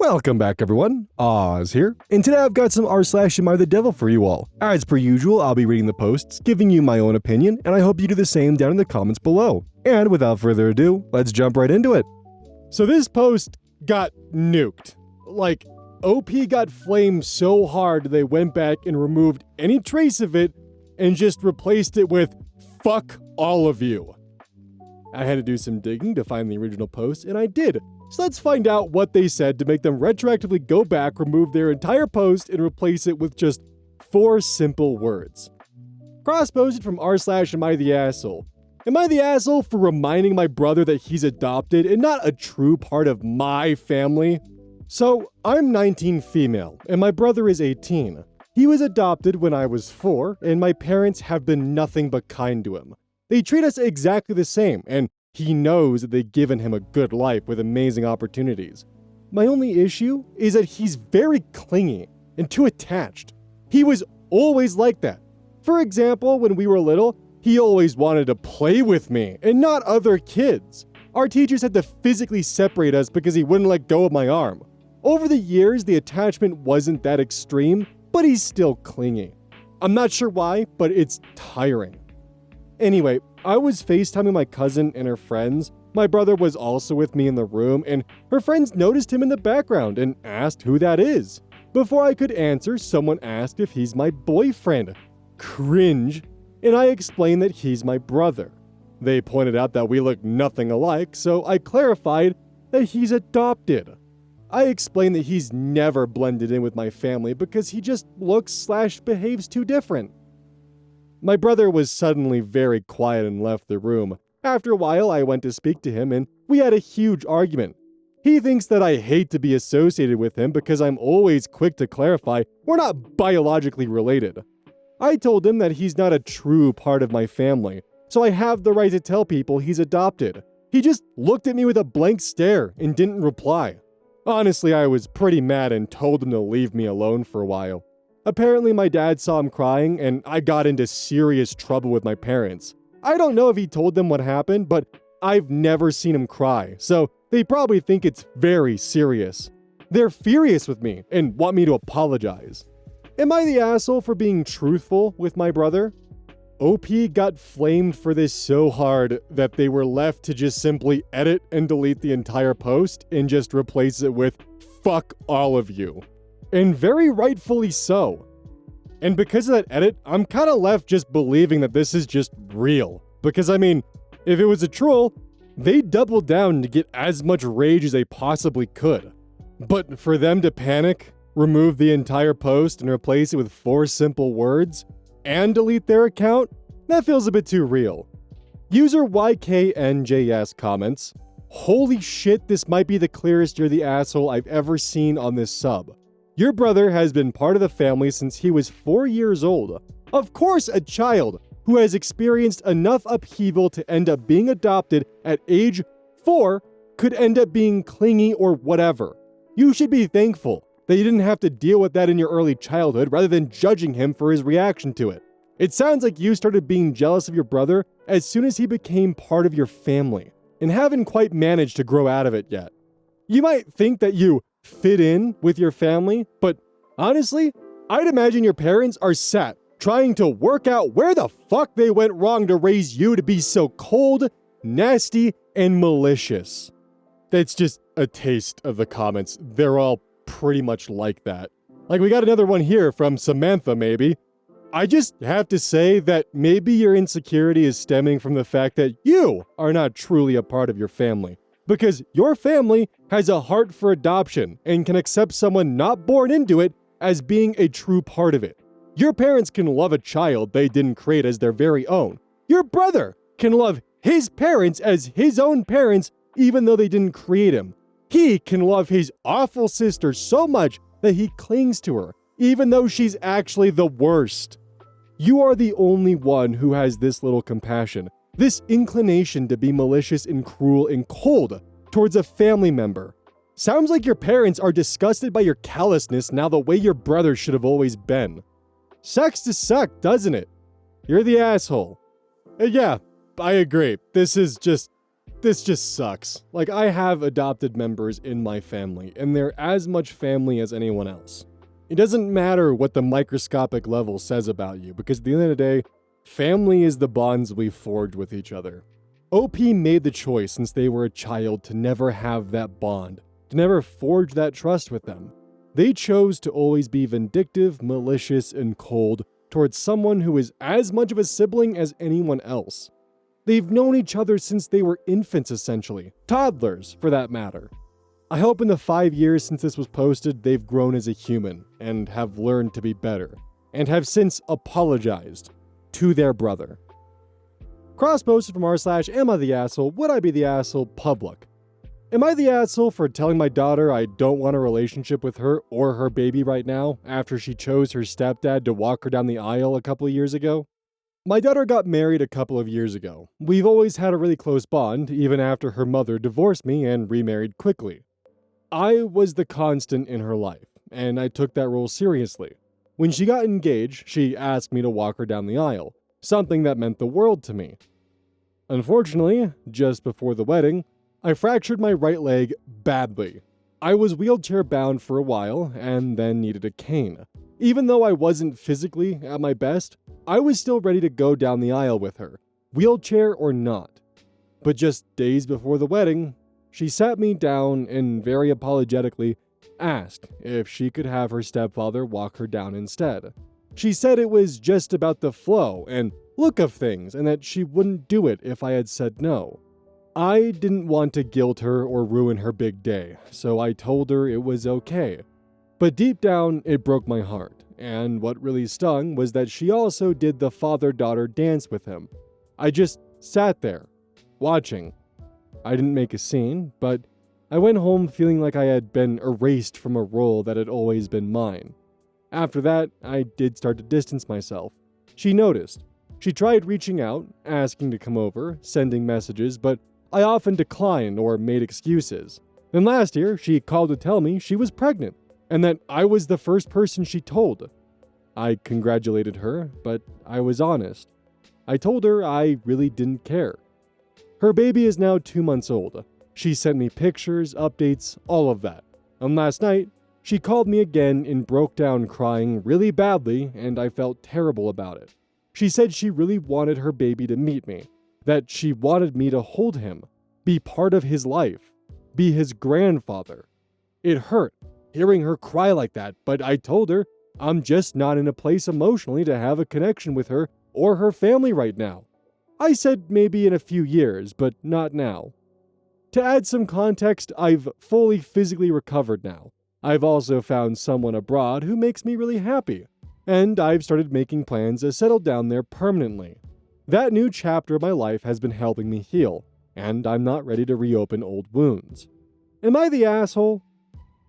Welcome back, everyone. Oz here, and today I've got some r/AmITheDevil for you all. As per usual, I'll be reading the posts, giving you my own opinion, and I hope you do the same down in the comments below. And without further ado, let's jump right into it. So this post got nuked. Like, OP got flamed so hard they went back and removed any trace of it and just replaced it with "fuck all of you." I had to do some digging to find the original post, and I did. So let's find out what they said to make them retroactively go back, remove their entire post, and replace it with just 4 simple words. Cross-posted from r/AmITheAsshole. Am I the asshole for reminding my brother that he's adopted and not a true part of my family? So, I'm 19 female, and my brother is 18. He was adopted when I was 4, and my parents have been nothing but kind to him. They treat us exactly the same, and he knows that they've given him a good life with amazing opportunities. My only issue is that he's very clingy and too attached. He was always like that. For example, when we were little, he always wanted to play with me and not other kids. Our teachers had to physically separate us because he wouldn't let go of my arm. Over the years, the attachment wasn't that extreme, but he's still clingy. I'm not sure why, but it's tiring. Anyway, I was FaceTiming my cousin and her friends. My brother was also with me in the room, and her friends noticed him in the background and asked who that is. Before I could answer, someone asked if he's my boyfriend. Cringe. And I explained that he's my brother. They pointed out that we look nothing alike, so I clarified that he's adopted. I explained that he's never blended in with my family because he just looks/behaves too different. My brother was suddenly very quiet and left the room. After a while, I went to speak to him and we had a huge argument. He thinks that I hate to be associated with him because I'm always quick to clarify we're not biologically related. I told him that he's not a true part of my family, so I have the right to tell people he's adopted. He just looked at me with a blank stare and didn't reply. Honestly, I was pretty mad and told him to leave me alone for a while. Apparently, my dad saw him crying, and I got into serious trouble with my parents. I don't know if he told them what happened, but I've never seen him cry, so they probably think it's very serious. They're furious with me and want me to apologize. Am I the asshole for being truthful with my brother? OP got flamed for this so hard that they were left to just simply edit and delete the entire post and just replace it with "fuck all of you." And very rightfully so. And because of that edit, I'm kinda left just believing that this is just real. Because I mean, if it was a troll, they doubled down to get as much rage as they possibly could. But for them to panic, remove the entire post and replace it with 4 simple words, and delete their account, that feels a bit too real. User YKNJS comments, "Holy shit, this might be the clearest you're the asshole I've ever seen on this sub. Your brother has been part of the family since he was 4 years old. Of course, a child who has experienced enough upheaval to end up being adopted at age 4 could end up being clingy or whatever. You should be thankful that you didn't have to deal with that in your early childhood rather than judging him for his reaction to it. It sounds like you started being jealous of your brother as soon as he became part of your family and haven't quite managed to grow out of it yet. You might think that you fit in with your family, but honestly, I'd imagine your parents are sat trying to work out where the fuck they went wrong to raise you to be so cold, nasty, and malicious." That's just a taste of the comments. They're all pretty much like that. Like, we got another one here from Samantha, maybe. "I just have to say that maybe your insecurity is stemming from the fact that you are not truly a part of your family. Because your family has a heart for adoption and can accept someone not born into it as being a true part of it. Your parents can love a child they didn't create as their very own. Your brother can love his parents as his own parents even though they didn't create him. He can love his awful sister so much that he clings to her, even though she's actually the worst. You are the only one who has this little compassion. This inclination to be malicious and cruel and cold towards a family member. Sounds like your parents are disgusted by your callousness now the way your brother should have always been. Sucks to suck, doesn't it? You're the asshole." Yeah, I agree. This is just This just sucks. Like, I have adopted members in my family, and they're as much family as anyone else. It doesn't matter what the microscopic level says about you, because at the end of the day, family is the bonds we forge with each other. OP made the choice since they were a child to never have that bond, to never forge that trust with them. They chose to always be vindictive, malicious, and cold towards someone who is as much of a sibling as anyone else. They've known each other since they were infants, essentially. Toddlers, for that matter. I hope in the 5 years since this was posted, they've grown as a human and have learned to be better, and have since apologized to their brother. Cross-posted from r/AmITheAsshole, would I be the asshole public? Am I the asshole for telling my daughter I don't want a relationship with her or her baby right now after she chose her stepdad to walk her down the aisle a couple of years ago? My daughter got married a couple of years ago. We've always had a really close bond, even after her mother divorced me and remarried quickly. I was the constant in her life, and I took that role seriously. When she got engaged, she asked me to walk her down the aisle, something that meant the world to me. Unfortunately, just before the wedding, I fractured my right leg badly. I was wheelchair bound for a while, and then needed a cane. Even though I wasn't physically at my best, I was still ready to go down the aisle with her, wheelchair or not. But just days before the wedding, she sat me down and very apologetically asked if she could have her stepfather walk her down instead. She said it was just about the flow and look of things and that she wouldn't do it if I had said no. I didn't want to guilt her or ruin her big day, so I told her it was okay. But deep down, it broke my heart, and what really stung was that she also did the father-daughter dance with him. I just sat there, watching. I didn't make a scene, but I went home feeling like I had been erased from a role that had always been mine. After that, I did start to distance myself. She noticed. She tried reaching out, asking to come over, sending messages, but I often declined or made excuses. Then last year, she called to tell me she was pregnant, and that I was the first person she told. I congratulated her, but I was honest. I told her I really didn't care. Her baby is now 2 months old. She sent me pictures, updates, all of that. And last night, she called me again and broke down crying really badly, and I felt terrible about it. She said she really wanted her baby to meet me, that she wanted me to hold him, be part of his life, be his grandfather. It hurt hearing her cry like that, but I told her I'm just not in a place emotionally to have a connection with her or her family right now. I said maybe in a few years, but not now. To add some context, I've fully physically recovered now. I've also found someone abroad who makes me really happy, and I've started making plans to settle down there permanently. That new chapter of my life has been helping me heal, and I'm not ready to reopen old wounds. Am I the asshole?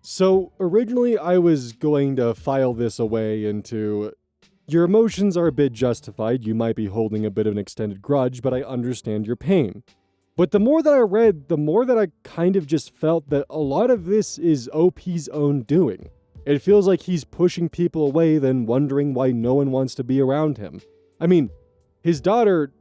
So, originally I was going to file this away into, your emotions are a bit justified, you might be holding a bit of an extended grudge, but I understand your pain. But the more that I read, the more that I kind of just felt that a lot of this is OP's own doing. It feels like he's pushing people away, then wondering why no one wants to be around him. I mean, his daughter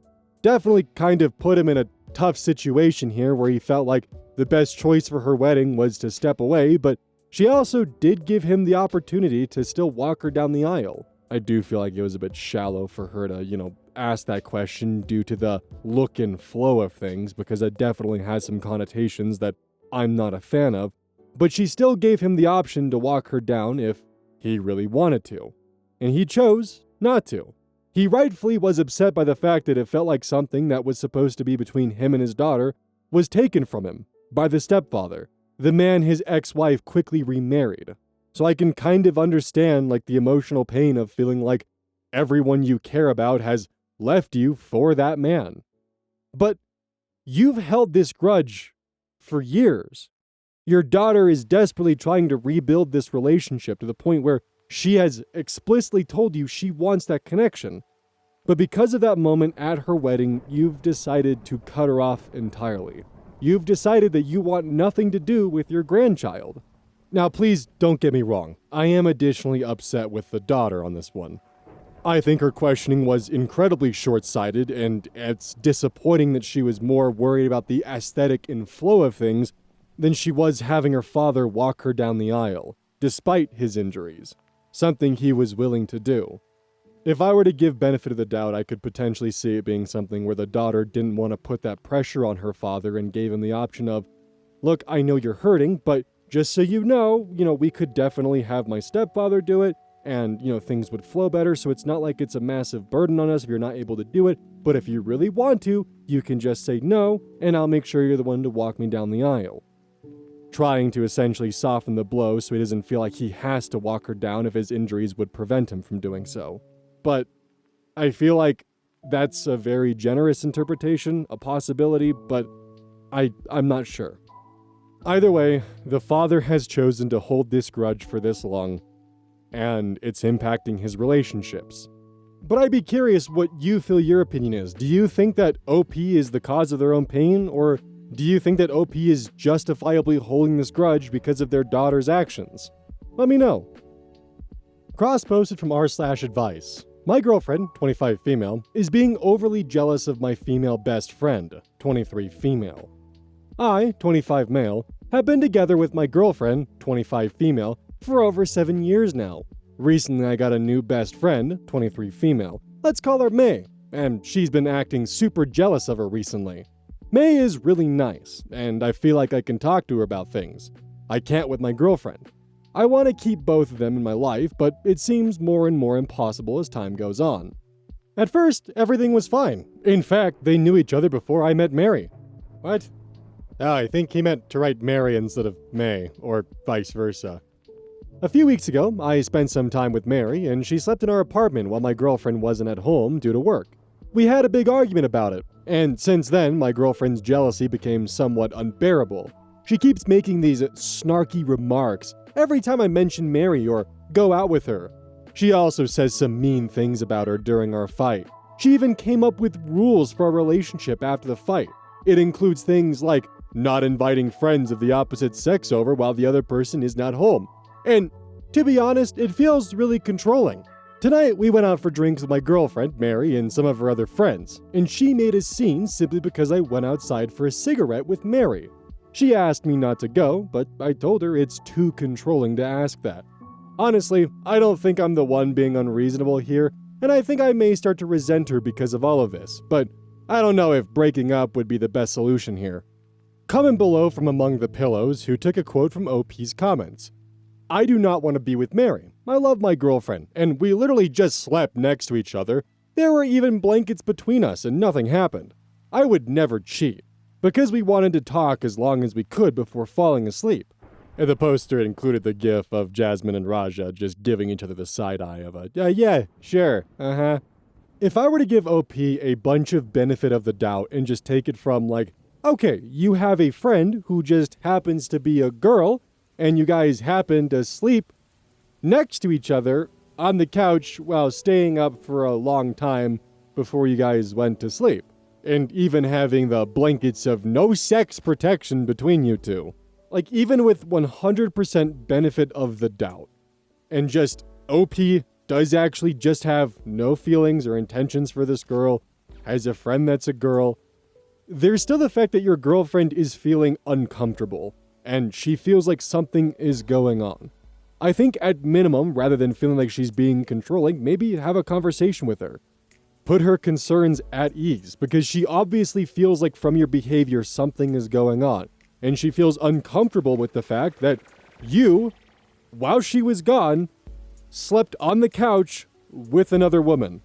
definitely kind of put him in a tough situation here where he felt like the best choice for her wedding was to step away, but she also did give him the opportunity to still walk her down the aisle. I do feel like it was a bit shallow for her to, ask that question due to the look and flow of things, because it definitely has some connotations that I'm not a fan of. But she still gave him the option to walk her down if he really wanted to. And he chose not to. He rightfully was upset by the fact that it felt like something that was supposed to be between him and his daughter was taken from him by the stepfather, the man his ex-wife quickly remarried. So I can kind of understand the emotional pain of feeling like everyone you care about has left you for that man. But you've held this grudge for years. Your daughter is desperately trying to rebuild this relationship to the point where she has explicitly told you she wants that connection. But because of that moment at her wedding, you've decided to cut her off entirely. You've decided that you want nothing to do with your grandchild. Now, please don't get me wrong. I am additionally upset with the daughter on this one. I think her questioning was incredibly short-sighted, and it's disappointing that she was more worried about the aesthetic and flow of things than she was having her father walk her down the aisle, despite his injuries, something he was willing to do. If I were to give benefit of the doubt, I could potentially see it being something where the daughter didn't want to put that pressure on her father and gave him the option of, look, I know you're hurting, but just so you know, we could definitely have my stepfather do it, and, things would flow better, so it's not like it's a massive burden on us if you're not able to do it, but if you really want to, you can just say no, and I'll make sure you're the one to walk me down the aisle. Trying to essentially soften the blow so he doesn't feel like he has to walk her down if his injuries would prevent him from doing so. But I feel like that's a very generous interpretation, a possibility, but I'm not sure. Either way, the father has chosen to hold this grudge for this long, and it's impacting his relationships. But I'd be curious what you feel your opinion is. Do you think that OP is the cause of their own pain, or do you think that OP is justifiably holding this grudge because of their daughter's actions? Let me know. Cross-posted from r/advice. My girlfriend, 25 female, is being overly jealous of my female best friend, 23 female. I, 25 male, have been together with my girlfriend, 25 female, for over 7 years now. Recently I got a new best friend, 23 female. Let's call her May, and she's been acting super jealous of her recently. May is really nice, and I feel like I can talk to her about things. I can't with my girlfriend. I want to keep both of them in my life, but it seems more and more impossible as time goes on. At first, everything was fine. In fact, they knew each other before I met Mary. What? Oh, I think he meant to write Mary instead of May, or vice versa. A few weeks ago, I spent some time with Mary, and she slept in our apartment while my girlfriend wasn't at home due to work. We had a big argument about it, and since then, my girlfriend's jealousy became somewhat unbearable. She keeps making these snarky remarks every time I mention Mary or go out with her. She also says some mean things about her during our fight. She even came up with rules for our relationship after the fight. It includes things like not inviting friends of the opposite sex over while the other person is not home. And to be honest, it feels really controlling. Tonight, we went out for drinks with my girlfriend, Mary, and some of her other friends, and she made a scene simply because I went outside for a cigarette with Mary. She asked me not to go, but I told her it's too controlling to ask that. Honestly, I don't think I'm the one being unreasonable here, and I think I may start to resent her because of all of this, but I don't know if breaking up would be the best solution here. Comment below from among the pillows who took a quote from OP's comments. I do not want to be with Mary. I love my girlfriend, and we literally just slept next to each other. There were even blankets between us, and nothing happened. I would never cheat, because we wanted to talk as long as we could before falling asleep. And the poster included the gif of Jasmine and Raja just giving each other the side-eye of a, yeah, sure, uh-huh. If I were to give OP a bunch of benefit of the doubt and just take it from like, okay, you have a friend who just happens to be a girl, and you guys happen to sleep next to each other on the couch while staying up for a long time before you guys went to sleep, and even having the blankets of no sex protection between you two. Like, even with 100% benefit of the doubt, and just OP does actually just have no feelings or intentions for this girl, has a friend that's a girl, there's still the fact that your girlfriend is feeling uncomfortable, and she feels like something is going on. I think at minimum, rather than feeling like she's being controlling, maybe have a conversation with her. Put her concerns at ease, because she obviously feels like from your behavior something is going on, and she feels uncomfortable with the fact that you, while she was gone, slept on the couch with another woman.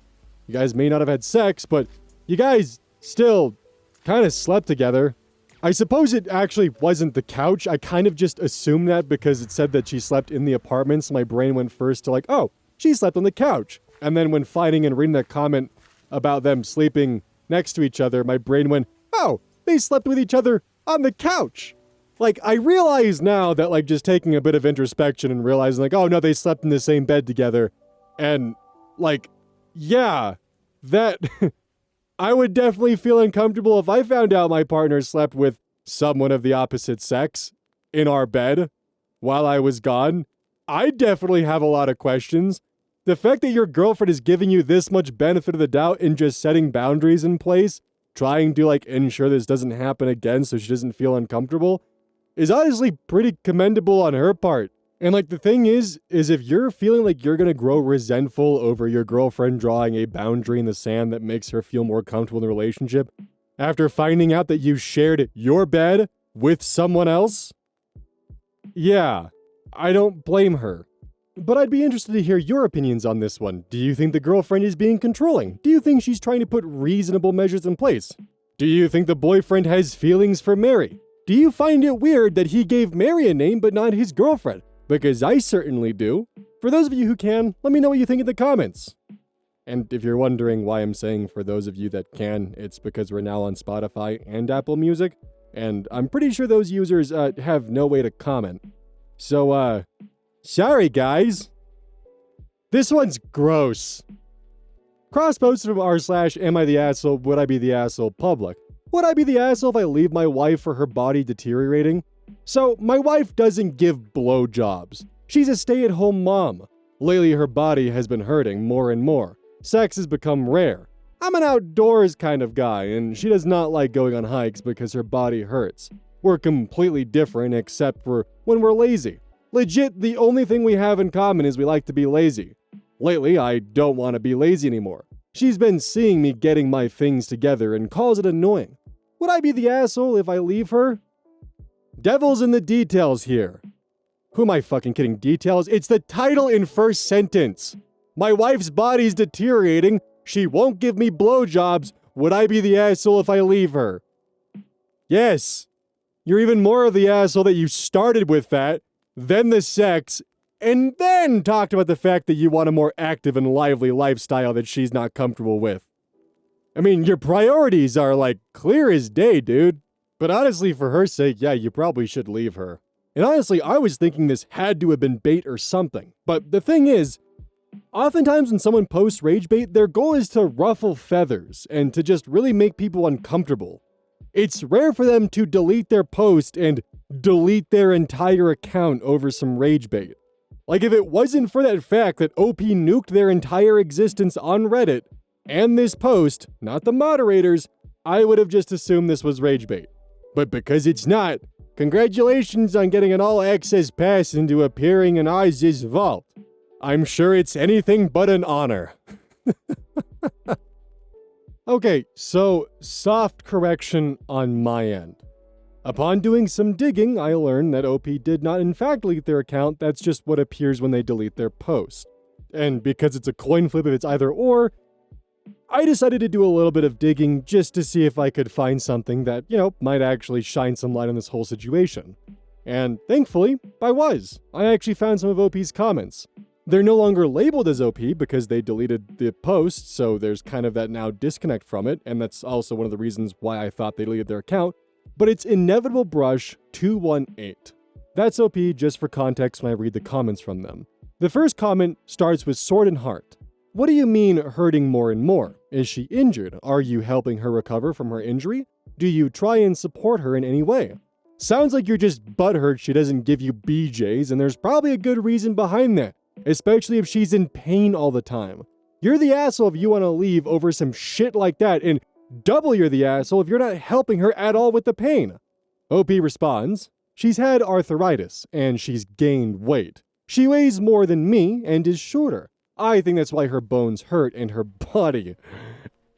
You guys may not have had sex, but you guys still kind of slept together. I suppose it actually wasn't the couch. I kind of just assumed that because it said that she slept in the apartment, so my brain went first to like, oh, she slept on the couch. And then when finding and reading that comment about them sleeping next to each other, my brain went, oh, they slept with each other on the couch. Like, I realize now that, like, just taking a bit of introspection and realizing, like, oh, no, they slept in the same bed together. And, like, yeah, that... I would definitely feel uncomfortable if I found out my partner slept with someone of the opposite sex in our bed while I was gone. I definitely have a lot of questions. The fact that your girlfriend is giving you this much benefit of the doubt and just setting boundaries in place, trying to ensure this doesn't happen again so she doesn't feel uncomfortable, is honestly pretty commendable on her part. And the thing is if you're feeling like you're gonna grow resentful over your girlfriend drawing a boundary in the sand that makes her feel more comfortable in the relationship, after finding out that you shared your bed with someone else, yeah, I don't blame her. But I'd be interested to hear your opinions on this one. Do you think the girlfriend is being controlling? Do you think she's trying to put reasonable measures in place? Do you think the boyfriend has feelings for Mary? Do you find it weird that he gave Mary a name but not his girlfriend? Because I certainly do. For those of you who can, let me know what you think in the comments. And if you're wondering why I'm saying for those of you that can, it's because we're now on Spotify and Apple Music, and I'm pretty sure those users have no way to comment. So, sorry guys. This one's gross. Cross-posted from r/AmITheAsshole, would I be the asshole public. Would I be the asshole if I leave my wife for her body deteriorating? So, my wife doesn't give blowjobs. She's a stay-at-home mom. Lately, her body has been hurting more and more. Sex has become rare. I'm an outdoors kind of guy, and she does not like going on hikes because her body hurts. We're completely different except for when we're lazy. Legit, the only thing we have in common is we like to be lazy. Lately, I don't want to be lazy anymore. She's been seeing me getting my things together and calls it annoying. Would I be the asshole if I leave her? Devil's in the details here. Who am I fucking kidding? Details? It's the title in first sentence. My wife's body's deteriorating. She won't give me blowjobs. Would I be the asshole if I leave her? Yes. You're even more of the asshole that you started with that, then the sex, and then talked about the fact that you want a more active and lively lifestyle that she's not comfortable with. I mean, your priorities are clear as day, dude. But honestly, for her sake, yeah, you probably should leave her. And honestly, I was thinking this had to have been bait or something. But the thing is, oftentimes when someone posts rage bait, their goal is to ruffle feathers and to just really make people uncomfortable. It's rare for them to delete their post and delete their entire account over some rage bait. If it wasn't for that fact that OP nuked their entire existence on Reddit and this post, not the moderators, I would have just assumed this was rage bait. But because it's not, congratulations on getting an all-access pass into appearing in YeetySkeety's vault. I'm sure it's anything but an honor. Okay, so soft correction on my end. Upon doing some digging, I learned that OP did not in fact delete their account. That's just what appears when they delete their post. And because it's a coin flip if it's either or, I decided to do a little bit of digging just to see if I could find something that, might actually shine some light on this whole situation. And thankfully, I was. I actually found some of OP's comments. They're no longer labeled as OP because they deleted the post, so there's kind of that now disconnect from it, and that's also one of the reasons why I thought they deleted their account. But it's Inevitable Brush 218. That's OP just for context when I read the comments from them. The first comment starts with Sword and Heart. What do you mean hurting more and more? Is she injured? Are you helping her recover from her injury? Do you try and support her in any way? Sounds like you're just butthurt she doesn't give you BJs, and there's probably a good reason behind that, especially if she's in pain all the time. You're the asshole if you want to leave over some shit like that, and double you're the asshole if you're not helping her at all with the pain. OP responds, she's had arthritis, and she's gained weight. She weighs more than me and is shorter. I think that's why her bones hurt and her body.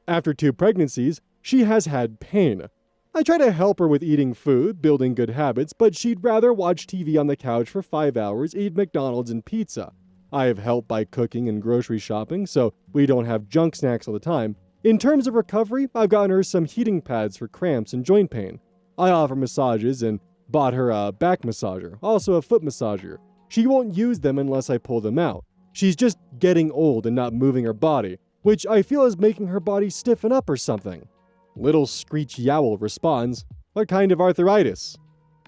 After 2 pregnancies, she has had pain. I try to help her with eating food, building good habits, but she'd rather watch TV on the couch for 5 hours, eat McDonald's and pizza. I have helped by cooking and grocery shopping, so we don't have junk snacks all the time. In terms of recovery, I've gotten her some heating pads for cramps and joint pain. I offer massages and bought her a back massager, also a foot massager. She won't use them unless I pull them out. She's just getting old and not moving her body, which I feel is making her body stiffen up or something. Little Screech Yowl responds, what kind of arthritis?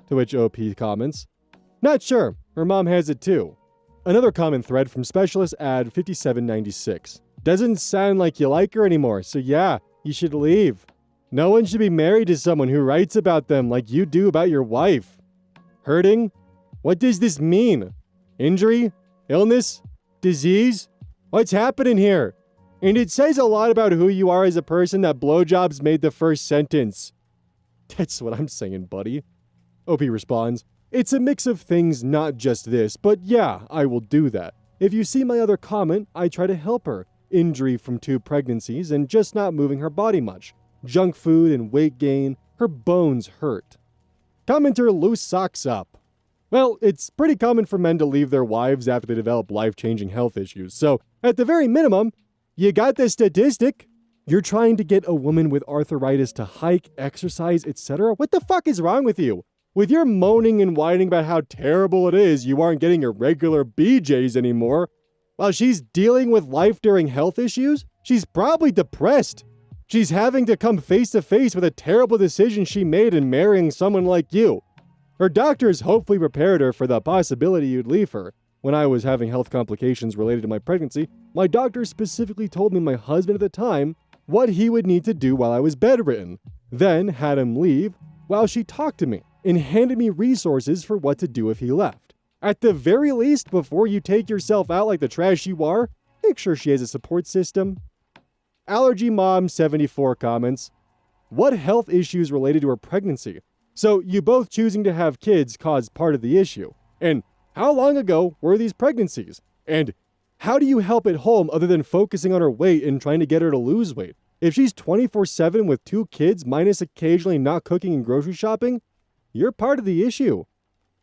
To which OP comments, not sure, her mom has it too. Another comment thread from Specialist Ad 5796. Doesn't sound like you like her anymore, so yeah, you should leave. No one should be married to someone who writes about them like you do about your wife. Hurting? What does this mean? Injury? Illness? Disease? What's happening here? And it says a lot about who you are as a person that blowjobs made the first sentence. That's what I'm saying, buddy. OP responds, it's a mix of things, not just this, but yeah, I will do that. If you see my other comment, I try to help her. Injury from 2 pregnancies and just not moving her body much. Junk food and weight gain, her bones hurt. Commenter loose socks up. Well, it's pretty common for men to leave their wives after they develop life-changing health issues, so at the very minimum, you got the statistic. You're trying to get a woman with arthritis to hike, exercise, etc. What the fuck is wrong with you? With your moaning and whining about how terrible it is you aren't getting your regular BJs anymore, while she's dealing with life during health issues, she's probably depressed. She's having to come face to face with a terrible decision she made in marrying someone like you. Her doctors hopefully prepared her for the possibility you'd leave her. When I was having health complications related to my pregnancy, my doctor specifically told me my husband at the time what he would need to do while I was bedridden, then had him leave while she talked to me and handed me resources for what to do if he left. At the very least, before you take yourself out like the trash you are, make sure she has a support system. Allergy Mom 74 comments, what health issues related to her pregnancy? So you both choosing to have kids caused part of the issue. And how long ago were these pregnancies? And how do you help at home other than focusing on her weight and trying to get her to lose weight? If she's 24/7 with 2 kids minus occasionally not cooking and grocery shopping, you're part of the issue.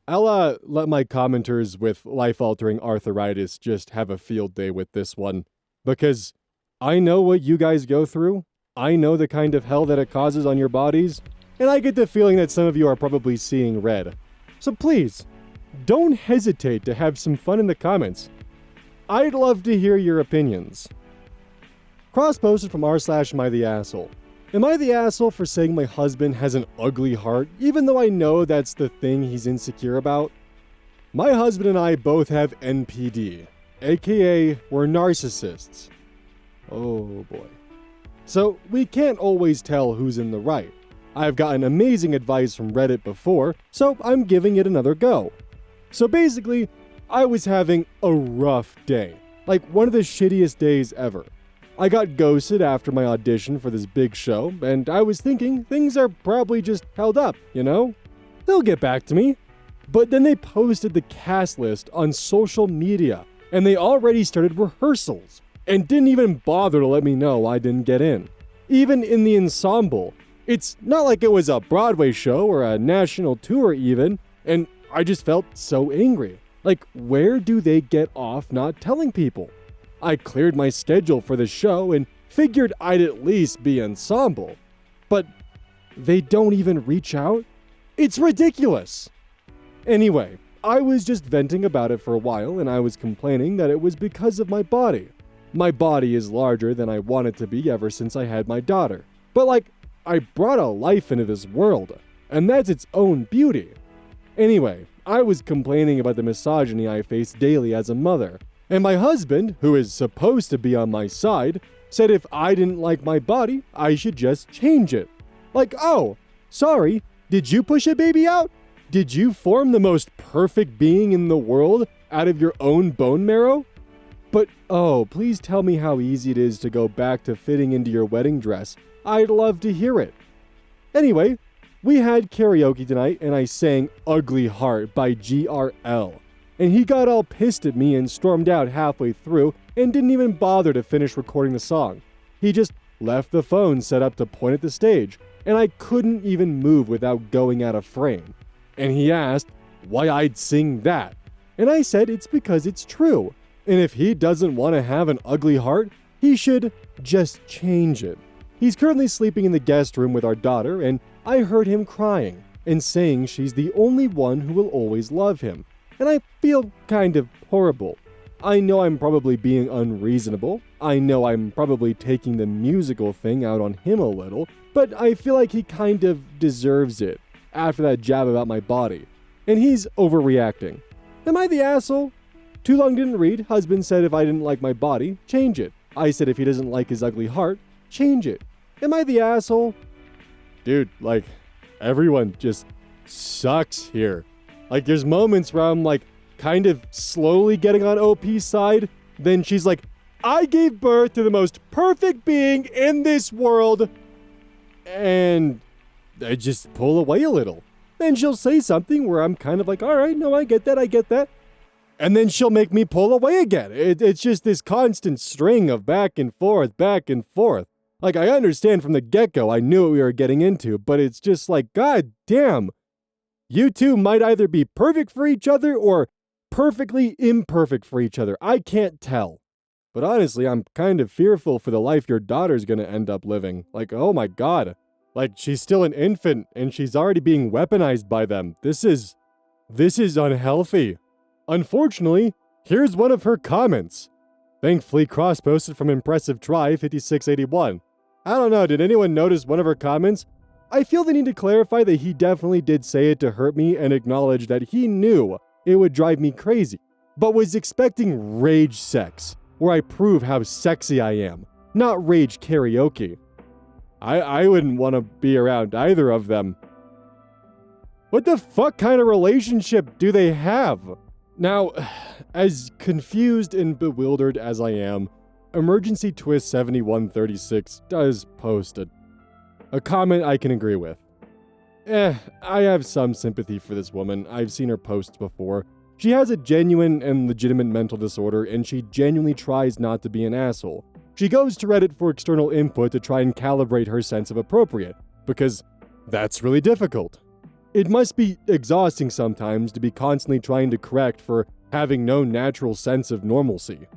I'll let my commenters with life-altering arthritis just have a field day with this one. Because I know what you guys go through. I know the kind of hell that it causes on your bodies. And I get the feeling that some of you are probably seeing red. So please, don't hesitate to have some fun in the comments. I'd love to hear your opinions. Cross-posted from r/AmITheAsshole. Am I the asshole for saying my husband has an ugly heart, even though I know that's the thing he's insecure about? My husband and I both have NPD, aka we're narcissists. Oh boy. So we can't always tell who's in the right. I've gotten amazing advice from Reddit before, so I'm giving it another go. So basically, I was having a rough day. Like one of the shittiest days ever. I got ghosted after my audition for this big show, and I was thinking things are probably just held up, you know? They'll get back to me. But then they posted the cast list on social media, and they already started rehearsals, and didn't even bother to let me know I didn't get in. Even in the ensemble, it's not like it was a Broadway show or a national tour even, and I just felt so angry. Like, where do they get off not telling people? I cleared my schedule for the show and figured I'd at least be ensemble. But they don't even reach out? It's ridiculous! Anyway, I was just venting about it for a while and I was complaining that it was because of my body. My body is larger than I want it to be ever since I had my daughter. But like, I brought a life into this world, and that's its own beauty. Anyway, I was complaining about the misogyny I face daily as a mother. And my husband, who is supposed to be on my side, said if I didn't like my body, I should just change it. Like, oh, sorry, did you push a baby out? Did you form the most perfect being in the world out of your own bone marrow? But, oh, please tell me how easy it is to go back to fitting into your wedding dress. I'd love to hear it. Anyway, we had karaoke tonight and I sang Ugly Heart by GRL. And he got all pissed at me and stormed out halfway through and didn't even bother to finish recording the song. He just left the phone set up to point at the stage, and I couldn't even move without going out of frame. And he asked why I'd sing that. And I said it's because it's true. And if he doesn't want to have an ugly heart, he should just change it. He's currently sleeping in the guest room with our daughter, and I heard him crying and saying she's the only one who will always love him. And I feel kind of horrible. I know I'm probably being unreasonable. I know I'm probably taking the musical thing out on him a little, but I feel like he kind of deserves it after that jab about my body. And he's overreacting. Am I the asshole? Too long didn't read. Husband said if I didn't like my body, change it. I said if he doesn't like his ugly heart, change it. Am I the asshole? Dude, like, everyone just sucks here. Like, there's moments where I'm, like, kind of slowly getting on OP's side. Then she's like, I gave birth to the most perfect being in this world, and I just pull away a little. Then she'll say something where I'm kind of like, all right, no, I get that. And then she'll make me pull away again. It's just this constant string of back and forth. Like, I understand from the get-go, I knew what we were getting into, but it's just like, god damn. You two might either be perfect for each other or perfectly imperfect for each other. I can't tell. But honestly, I'm kind of fearful for the life your daughter's gonna end up living. Like, oh my god. Like, she's still an infant, and she's already being weaponized by them. This is unhealthy. Unfortunately, here's one of her comments. Thankfully, cross-posted from Impressive Try 5681. I don't know, did anyone notice one of her comments? I feel the need to clarify that he definitely did say it to hurt me and acknowledge that he knew it would drive me crazy, but was expecting rage sex, where I prove how sexy I am, not rage karaoke. I wouldn't want to be around either of them. What the fuck kind of relationship do they have? Now, as confused and bewildered as I am, Emergency Twist 7136 does post a comment I can agree with. I have some sympathy for this woman. I've seen her posts before. She has a genuine and legitimate mental disorder, and she genuinely tries not to be an asshole. She goes to Reddit for external input to try and calibrate her sense of appropriate, because that's really difficult. It must be exhausting sometimes to be constantly trying to correct for having no natural sense of normalcy.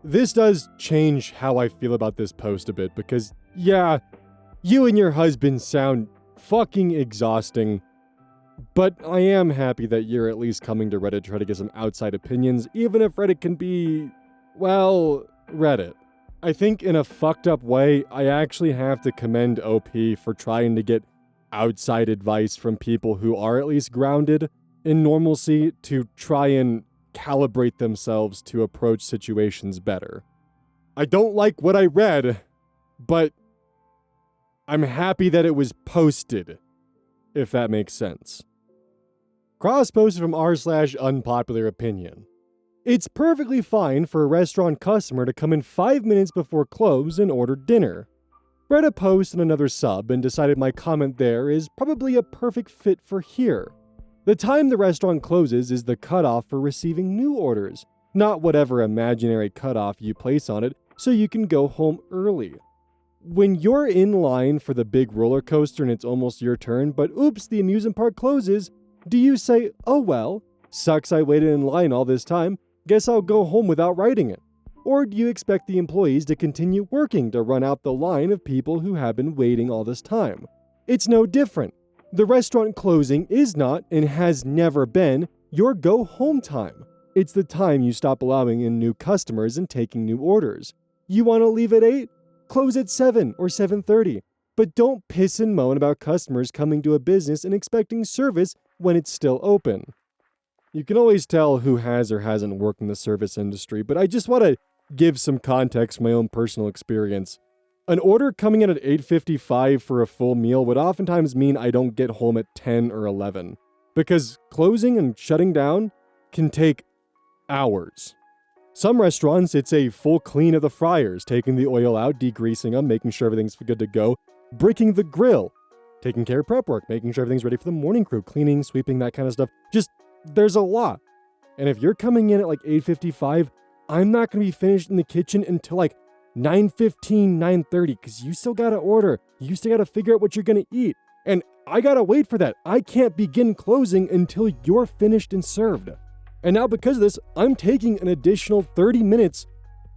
This does change how I feel about this post a bit, because, yeah, you and your husband sound fucking exhausting, but I am happy that you're at least coming to Reddit to try to get some outside opinions, even if Reddit can be, well, Reddit. I think in a fucked up way, I actually have to commend OP for trying to get outside advice from people who are at least grounded in normalcy to try and calibrate themselves to approach situations better. I don't like what I read, but I'm happy that it was posted, if that makes sense. Cross-posted from r/unpopular opinion. It's perfectly fine for a restaurant customer to come in 5 minutes before close and order dinner. Read a post and another sub and decided my comment there is probably a perfect fit for here. The time the restaurant closes is the cutoff for receiving new orders, not whatever imaginary cutoff you place on it so you can go home early. When you're in line for the big roller coaster and it's almost your turn, but oops, the amusement park closes, do you say, oh well, sucks I waited in line all this time, guess I'll go home without riding it? Or do you expect the employees to continue working to run out the line of people who have been waiting all this time? It's no different. The restaurant closing is not, and has never been, your go-home time. It's the time you stop allowing in new customers and taking new orders. You want to leave at 8? Close at 7 or 7:30. But don't piss and moan about customers coming to a business and expecting service when it's still open. You can always tell who has or hasn't worked in the service industry, but I just want to give some context from my own personal experience. An order coming in at 8:55 for a full meal would oftentimes mean I don't get home at 10 or 11, because closing and shutting down can take hours. Some restaurants, it's a full clean of the fryers, taking the oil out, degreasing them, making sure everything's good to go, bricking the grill, taking care of prep work, making sure everything's ready for the morning crew, cleaning, sweeping, that kind of stuff. Just, there's a lot. And if you're coming in at like 8:55, I'm not going to be finished in the kitchen until like 9:15, 9:30, because you still got to order. You still got to figure out what you're going to eat. And I got to wait for that. I can't begin closing until you're finished and served. And now because of this, I'm taking an additional 30 minutes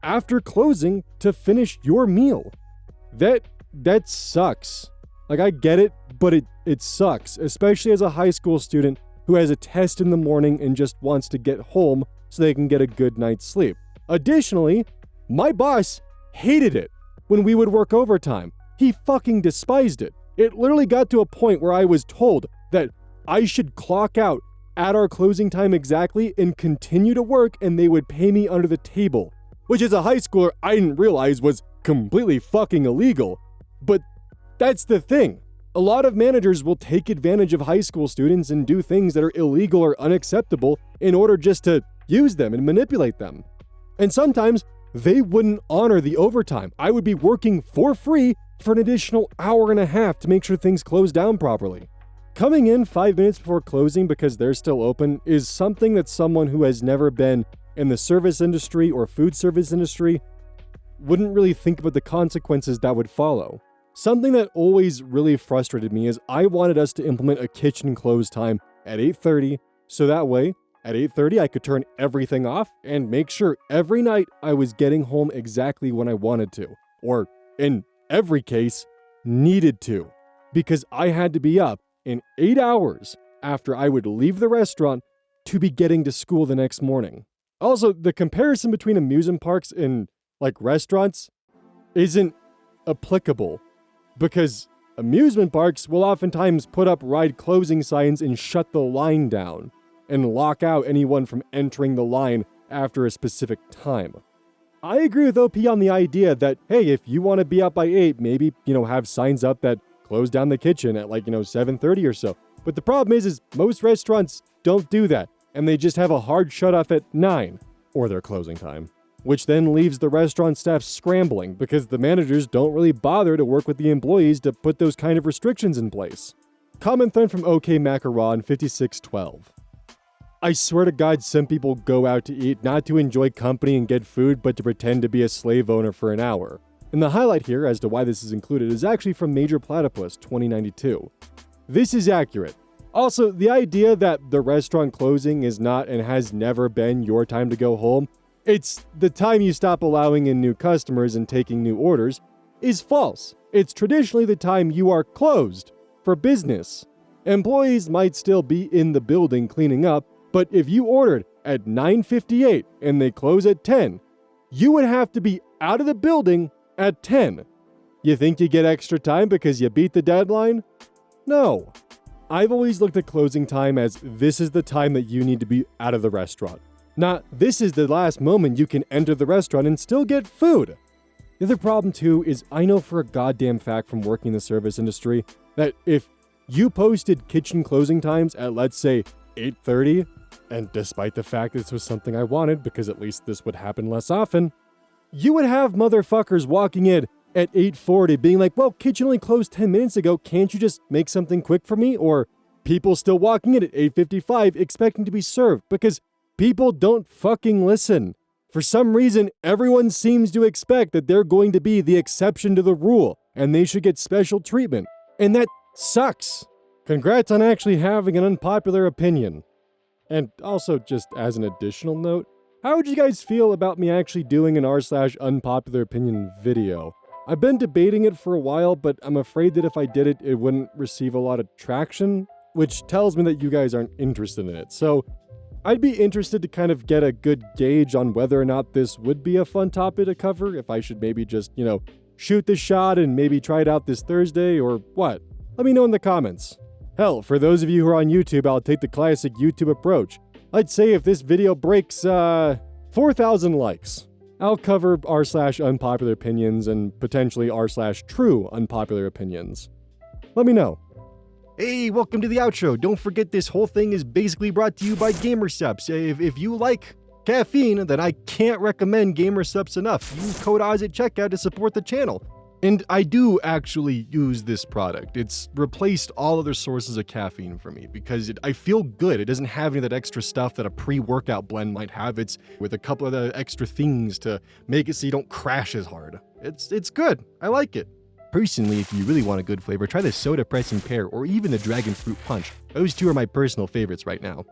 after closing to finish your meal. That sucks. Like, I get it, but it sucks, especially as a high school student who has a test in the morning and just wants to get home so they can get a good night's sleep. Additionally, my boss hated it when we would work overtime. He fucking despised it. It literally got to a point where I was told that I should clock out at our closing time exactly and continue to work, and they would pay me under the table, which as a high schooler I didn't realize was completely fucking illegal. But that's the thing. A lot of managers will take advantage of high school students and do things that are illegal or unacceptable in order just to use them and manipulate them. And sometimes they wouldn't honor the overtime. I would be working for free for an additional hour and a half to make sure things close down properly. Coming in 5 minutes before closing because they're still open is something that someone who has never been in the service industry or food service industry wouldn't really think about the consequences that would follow. Something that always really frustrated me is I wanted us to implement a kitchen close time at 8:30, so that way, at 8:30 I could turn everything off and make sure every night I was getting home exactly when I wanted to, or in every case, needed to, because I had to be up in 8 hours after I would leave the restaurant to be getting to school the next morning. Also, the comparison between amusement parks and restaurants isn't applicable, because amusement parks will oftentimes put up ride closing signs and shut the line down and lock out anyone from entering the line after a specific time. I agree with OP on the idea that, hey, if you want to be up by 8, maybe, have signs up that close down the kitchen at 7:30 or so. But the problem is most restaurants don't do that, and they just have a hard shut off at 9 or their closing time, which then leaves the restaurant staff scrambling because the managers don't really bother to work with the employees to put those kind of restrictions in place. Comment then from OK Macaron 5612. I swear to God, some people go out to eat not to enjoy company and get food, but to pretend to be a slave owner for an hour. And the highlight here as to why this is included is actually from Major Platypus 2092. This is accurate. Also, the idea that the restaurant closing is not and has never been your time to go home, it's the time you stop allowing in new customers and taking new orders, is false. It's traditionally the time you are closed for business. Employees might still be in the building cleaning up, but if you ordered at 9:58 and they close at 10, you would have to be out of the building at 10. You think you get extra time because you beat the deadline? No. I've always looked at closing time as this is the time that you need to be out of the restaurant. Not this is the last moment you can enter the restaurant and still get food. The other problem too is I know for a goddamn fact from working in the service industry that if you posted kitchen closing times at, let's say, 8:30, and despite the fact this was something I wanted because at least this would happen less often, you would have motherfuckers walking in at 8:40 being like, well, kitchen only closed 10 minutes ago, can't you just make something quick for me? Or people still walking in at 8:55 expecting to be served because people don't fucking listen. For some reason, everyone seems to expect that they're going to be the exception to the rule and they should get special treatment. And that sucks. Congrats on actually having an unpopular opinion. And also, just as an additional note, how would you guys feel about me actually doing an r/unpopular opinion video? I've been debating it for a while, but I'm afraid that if I did it, it wouldn't receive a lot of traction, which tells me that you guys aren't interested in it. So I'd be interested to kind of get a good gauge on whether or not this would be a fun topic to cover, if I should maybe just, shoot this shot and maybe try it out this Thursday or what. Let me know in the comments. Hell, for those of you who are on YouTube, I'll take the classic YouTube approach. I'd say if this video breaks 4,000 likes, I'll cover r/unpopular opinions and potentially r/true unpopular opinions. Let me know. Hey, welcome to the outro. Don't forget this whole thing is basically brought to you by GamerSupps. If you like caffeine, then I can't recommend GamerSupps enough. Use code Oz at checkout to support the channel. And I do actually use this product. It's replaced all other sources of caffeine for me because I feel good. It doesn't have any of that extra stuff that a pre-workout blend might have. It's with a couple of the extra things to make it so you don't crash as hard. It's good. I like it. Personally, if you really want a good flavor, try the Soda Pressing Pear or even the Dragon Fruit Punch. Those two are my personal favorites right now.